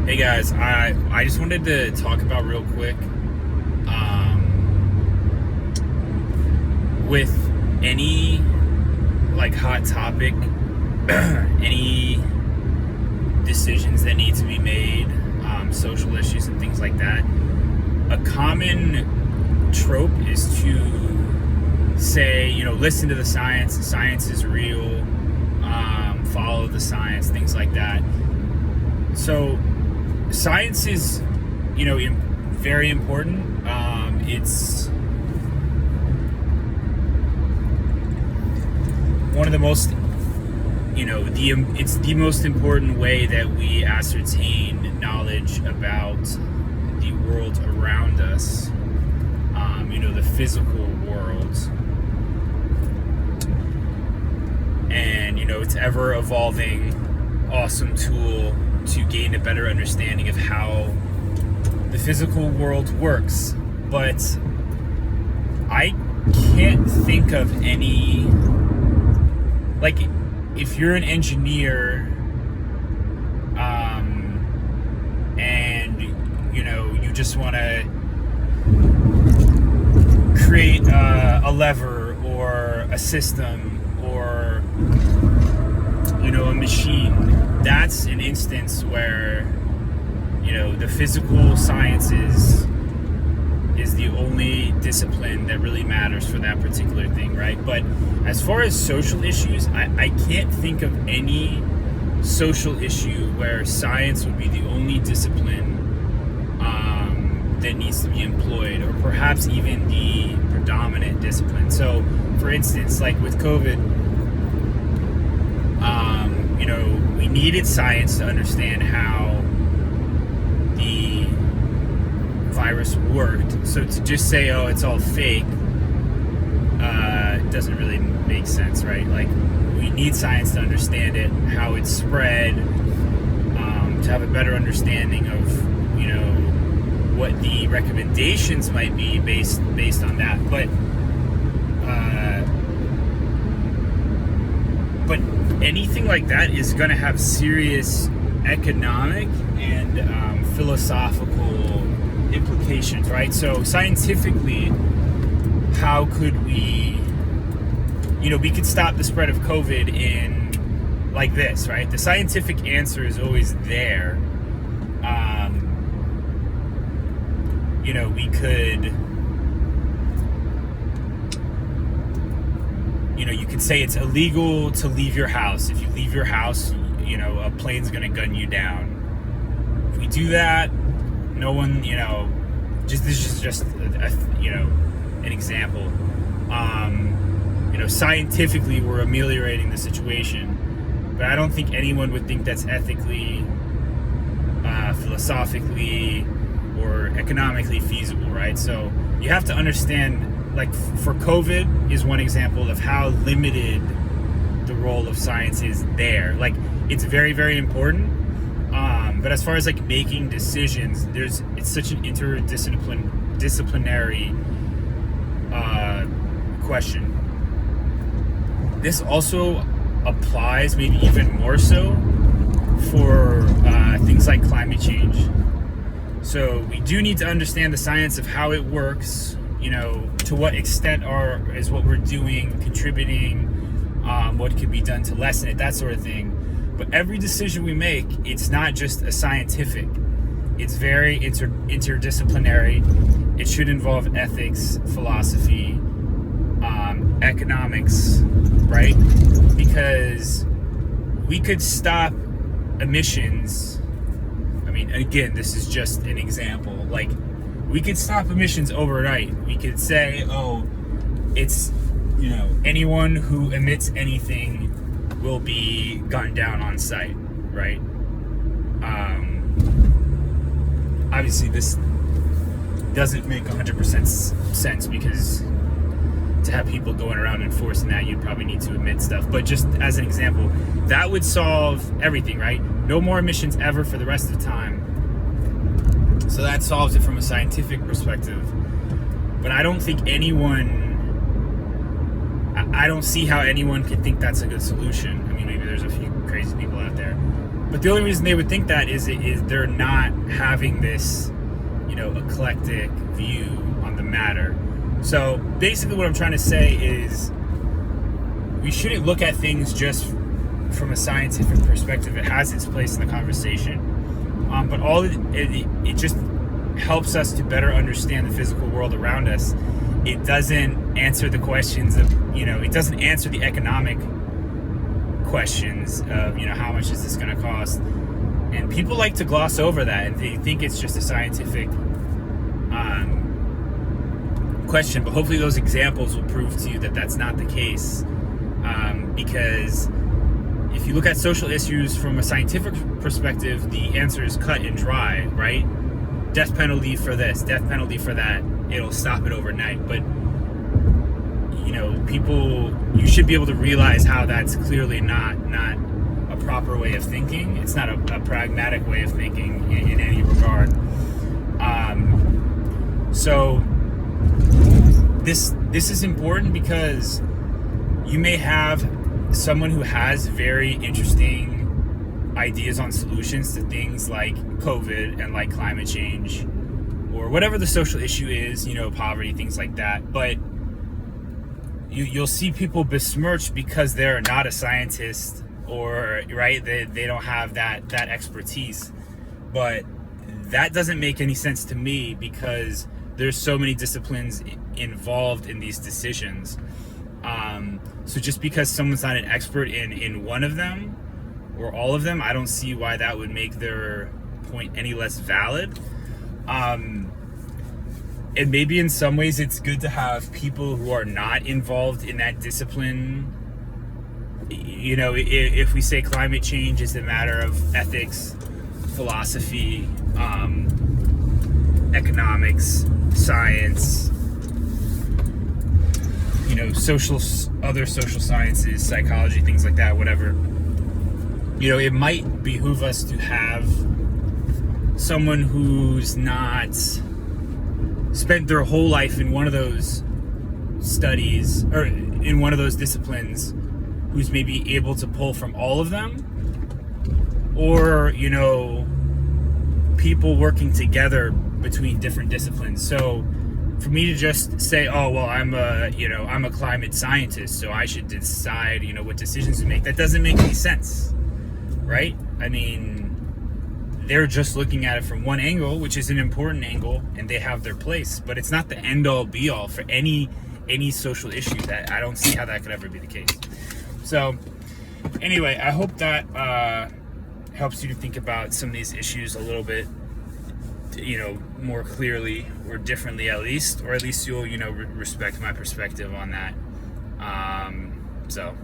Hey guys, I just wanted to talk about real quick with any like hot topic, any decisions that need to be made, social issues and things like that. A common trope is to say, listen to the science is real, follow the science, things like that. So science is, very important. It's one of the most, it's the most important way that we ascertain knowledge about the world around us, the physical world. And, it's ever evolving, awesome tool to gain a better understanding of how the physical world works. But I can't think of any, like, if you're an engineer, and you just want to create a lever or a system or a machine, that's an instance where the physical sciences is the only discipline that really matters for that particular thing, right? But as far as social issues, I can't think of any social issue where science would be the only discipline that needs to be employed, or perhaps even the predominant discipline. So, for instance, like with COVID, we needed science to understand how the virus worked. So to just say, oh, it's all fake, doesn't really make sense, right? Like, we need science to understand it, how it spread, to have a better understanding of, what the recommendations might be based on that. But anything like that is going to have serious economic and philosophical implications, right? So scientifically, how could we, we could stop the spread of COVID in like this, right? The scientific answer is always there. We could, you could say it's illegal to leave your house. If you leave your house, a plane's going to gun you down. If we do that, no one, this is just, an example. Scientifically, we're ameliorating the situation, but I don't think anyone would think that's ethically, philosophically, or economically feasible, right? So you have to understand, like, for COVID is one example of how limited the role of science is there. Like, it's very, very important. But as far as like making decisions, it's such an disciplinary question. This also applies maybe even more so for things like climate change. So we do need to understand the science of how it works, to what extent is what we're doing contributing, what could be done to lessen it, that sort of thing. But every decision we make, it's not just a scientific. It's very interdisciplinary. It should involve ethics, philosophy, economics, right? Because we could stop emissions. I mean, again, this is just an example. Like, we could stop emissions overnight. We could say, oh, it's, anyone who emits anything will be gunned down on site, right? Obviously, this doesn't make 100% sense, because to have people going around enforcing that, you'd probably need to emit stuff. But just as an example, that would solve everything, right? No more emissions ever for the rest of the time. So that solves it from a scientific perspective. But I don't think I don't see how anyone could think that's a good solution. I mean, maybe there's a few crazy people out there. But the only reason they would think that is they're not having this, eclectic view on the matter. So basically what I'm trying to say is we shouldn't look at things just from a scientific perspective. It has its place in the conversation. But it just helps us to better understand the physical world around us. It doesn't answer the questions of, it doesn't answer the economic questions of, how much is this going to cost? And people like to gloss over that, and they think it's just a scientific question. But hopefully those examples will prove to you that that's not the case. Because if you look at social issues from a scientific perspective, the answer is cut and dry, right? Death penalty for this, death penalty for that. It'll stop it overnight. But, you should be able to realize how that's clearly not a proper way of thinking. It's not a pragmatic way of thinking in any regard. So this is important because you may have someone who has very interesting ideas on solutions to things like COVID and like climate change or whatever the social issue is, poverty, things like that. But you'll see people besmirched because they're not a scientist, or right, they don't have that expertise. But that doesn't make any sense to me because there's so many disciplines involved in these decisions. So just because someone's not an expert in one of them or all of them, I don't see why that would make their point any less valid. And maybe in some ways it's good to have people who are not involved in that discipline. If we say climate change is a matter of ethics, philosophy, economics, science, other social sciences, psychology, things like that, whatever. It might behoove us to have someone who's not spent their whole life in one of those studies or in one of those disciplines, who's maybe able to pull from all of them, or people working together between different disciplines. So for me to just say, oh well, I'm a climate scientist, so I should decide what decisions to make, that doesn't make any sense, right? I mean, they're just looking at it from one angle, which is an important angle, and they have their place, but it's not the end all be all for any social issue. That I don't see how that could ever be the case. So anyway, I hope that helps you to think about some of these issues a little bit, more clearly or differently, at least you'll respect my perspective on that. So